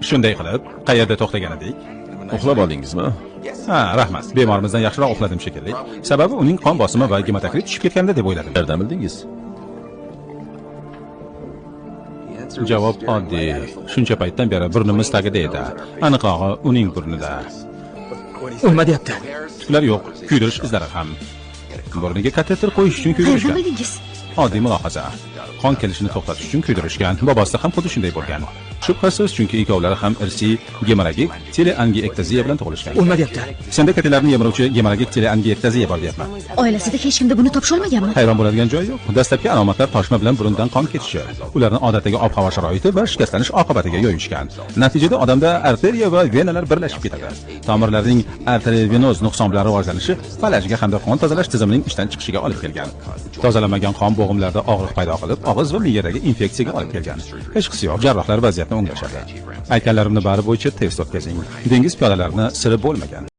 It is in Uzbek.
Shunday qilib, qayerda to'xtagan edik? Uxlab oldingizmi? Ha, rahmat. Bemorimizdan yaxshiroq uxladim shekilli. Sababi uning qon bosimi va gematokrit tushib ketganda deb o'yladim. Qayerdan bildingiz? Javob oddiy. Shuncha paytdan beri burnimiz tagida edi. Aniqrog'i uning burnida. O'lma-deyapti. Tuklar yo'q, kuydirish izlari ham. Burniga kateter qo'yish uchun kuydirishgan. Qayerdan bildingiz? Oddiy mulohaza. Qon kelishini to'xtatish uchun kuydirishgan. Bobosida ham xuddi shunday bo'lgan. Shubhasiz, chunki ikkovlari ham irsiy gemoragik teleangiektaziya bilan tug'ilishgan. O'lma-deyapti. Senda katelarni yemiruvchi gemoragik teleangiektaziya bor deyapman. Oilasida hech kimda buni topisha olmaganmi? Hayron bo'ladigan joyi yo'q. Dastlabki alomatlar toshma bilan burundan qon ketishi, ularni odatdagi ob-havo sharoiti va shikastlanish oqibatiga yo'yishgan. Natijada odamda arteriya va venalar birlashib ketadi. Tomirlarning arteriovenoz nuqson bilan rivojlanishi falajga hamda qon tozalash tizimining ishdan chiqishiga olib kelgan. Tozalanmagan qon bo'g'imlarda og'riq paydo qilib, og'iz va miyadagi infeksiyaga olib kelgan. Hech qisi yo'q, jarrohlar vaziyatni o'nglashadi. Aytganlarimni bari bo'yicha test o'tkazing. Dengiz piyodalarini siri bo'lmagan.